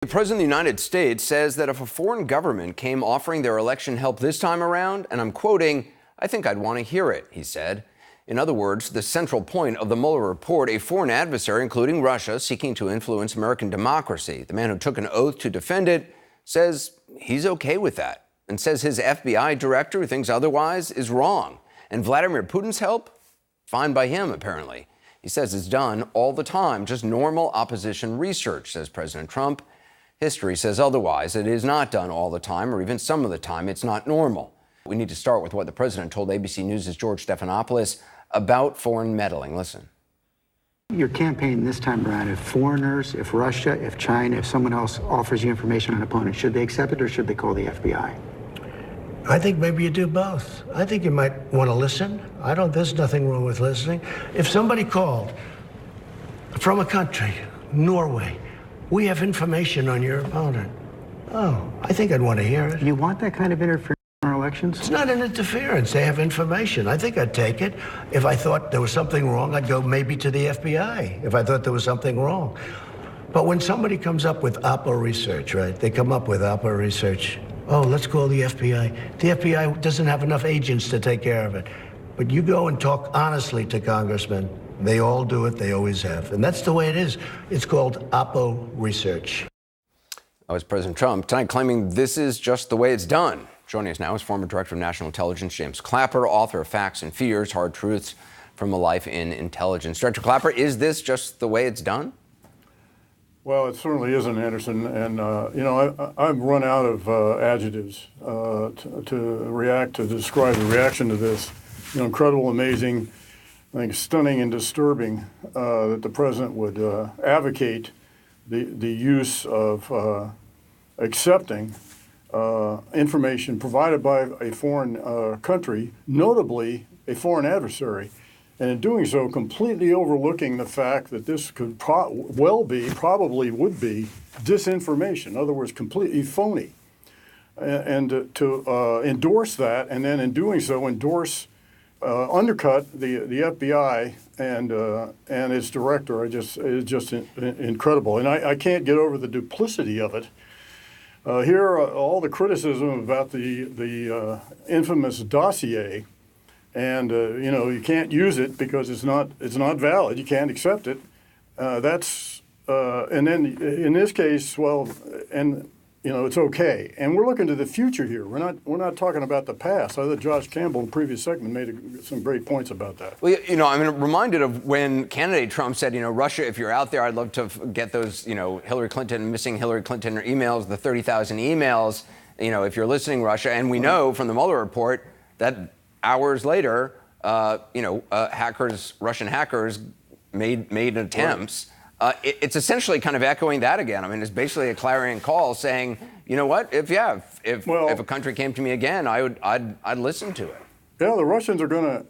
The President of the United States says that if a foreign government came offering their election help this time around, and I'm quoting, "I think I'd want to hear it," he said. In other words, the central point of the Mueller report, a foreign adversary, including Russia, seeking to influence American democracy. The man who took an oath to defend it says he's okay with that and says his FBI director, who thinks otherwise, is wrong. And Vladimir Putin's help? Fine by him, apparently. He says it's done all the time, just normal opposition research, says President Trump. History says otherwise. It is not done all the time, or even some of the time. It's not normal. We need to start with what the president told ABC News' George Stephanopoulos about foreign meddling. Listen. Your campaign this time around, if foreigners, if Russia, if China, if someone else offers you information on an opponent, should they accept it or should they call the FBI? I think maybe you do both. I think you might want to listen. There's nothing wrong with listening. If somebody called from a country, Norway, we have information on your opponent. Oh, I think I'd want to hear it. You want that kind of interference in our elections? It's not an interference. They have information. I think I'd take it. If I thought there was something wrong, I'd go maybe to the FBI if I thought there was something wrong. But when somebody comes up with Oppo research, right? They come up with Oppo research. Oh, let's call the FBI. The FBI doesn't have enough agents to take care of it. But you go and talk honestly to congressmen. They all do it. They always have. And that's the way it is. It's called Oppo research. That was President Trump tonight claiming this is just the way it's done. Joining us now is former Director of National Intelligence James Clapper, author of Facts and Fears, Hard Truths from a Life in Intelligence. Director Clapper, is this just the way it's done? Well, it certainly isn't, Anderson. And, I've run out of adjectives to describe the reaction to this. Incredible, amazing, I think stunning and disturbing that the president would advocate the use of accepting information provided by a foreign country, notably a foreign adversary, and in doing so completely overlooking the fact that this could probably would be disinformation, in other words, completely phony. And to endorse that, and then in doing so undercut the FBI and its director is just incredible. And I can't get over the duplicity of it. Here, all the criticism about the infamous dossier, and you can't use it because it's not valid. You can't accept it. And then in this case, it's okay. And we're looking to the future here. We're not talking about the past. I thought Josh Campbell in the previous segment made some great points about that. Well, I'm reminded of when candidate Trump said, Russia, if you're out there, I'd love to get those, missing Hillary Clinton ériemails, the 30,000 emails, if you're listening, Russia. And we know from the Mueller report that hours later, Russian hackers made attempts. Right. It's essentially kind of echoing that again. I mean, it's basically a clarion call saying, you know what? If a country came to me again, I'd listen to it. Yeah, the Russians are going to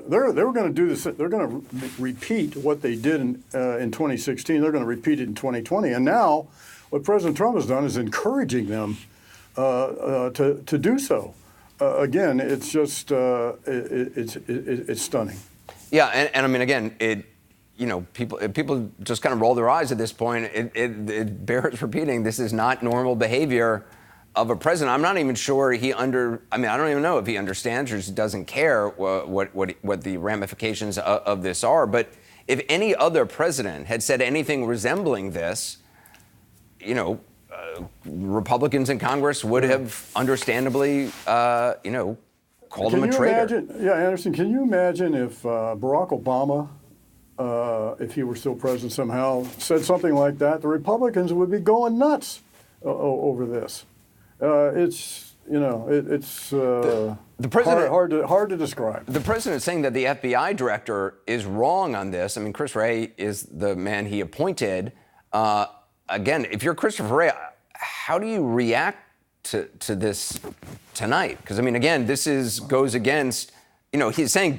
they were going to do this. They're going to repeat what they did in 2016. They're going to repeat it in 2020. And now, what President Trump has done is encouraging them to do so. Again, it's just it's stunning. Yeah, and I mean, again, people just kind of roll their eyes at this point. It bears repeating. This is not normal behavior of a president. I'm not even sure I don't even know if he understands or just doesn't care what the ramifications of this are. But if any other president had said anything resembling this, Republicans in Congress would have understandably, called him a traitor. Anderson, can you imagine if Barack Obama, if he were still president somehow, said something like that? The Republicans would be going nuts over this. It's the president, hard to describe. The president is saying that the FBI director is wrong on this. I mean, Chris Wray is the man he appointed. Again, if you're Christopher Wray, how do you react to this tonight? Because, I mean, again, this goes against, he's saying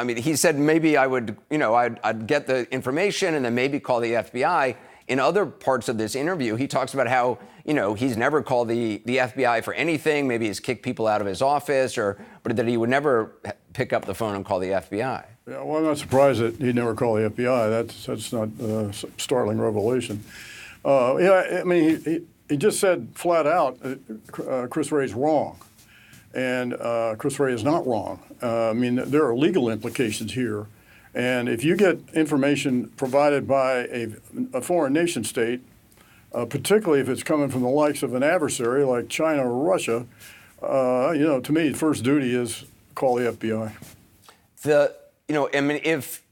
he said maybe I would, I'd get the information and then maybe call the FBI. In other parts of this interview, he talks about how, he's never called the FBI for anything. Maybe he's kicked people out of his office, but that he would never pick up the phone and call the FBI. Yeah, well, I'm not surprised that he'd never call the FBI. That's not a startling revelation. Yeah, I mean, he just said flat out, Chris Wray's wrong. And Chris Wray is not wrong. I mean, there are legal implications here. And if you get information provided by a foreign nation state, particularly if it's coming from the likes of an adversary like China or Russia, to me, the first duty is call the FBI. I mean, if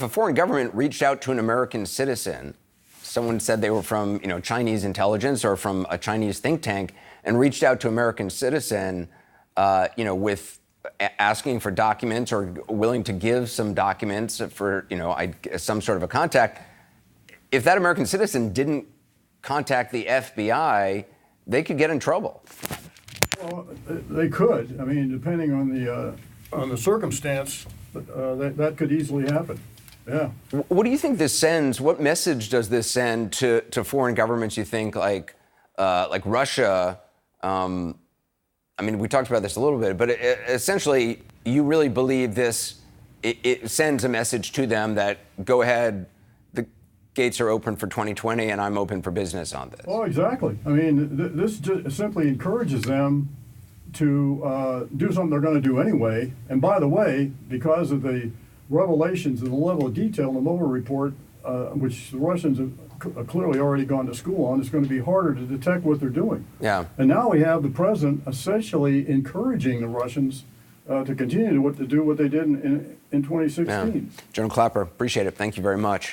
a foreign government reached out to an American citizen, someone said they were from, Chinese intelligence or from a Chinese think tank, and reached out to an American citizen, with asking for documents or willing to give some documents for, some sort of a contact. If that American citizen didn't contact the FBI, they could get in trouble. Well, they could. I mean, depending on the circumstance, that could easily happen. Yeah. What do you think this sends? What message does this send to foreign governments? You think like Russia? I mean, we talked about this a little bit, but essentially, you really believe this? It sends a message to them that go ahead. The gates are open for 2020, and I'm open for business on this. Oh, exactly. I mean, this just simply encourages them to do something they're going to do anyway. And by the way, because of the revelations and the level of detail in the Mueller report, which the Russians have clearly already gone to school on, it's going to be harder to detect what they're doing. Yeah. And now we have the president essentially encouraging the Russians to continue to do what they did in 2016. Yeah. General Clapper, appreciate it. Thank you very much.